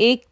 1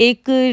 1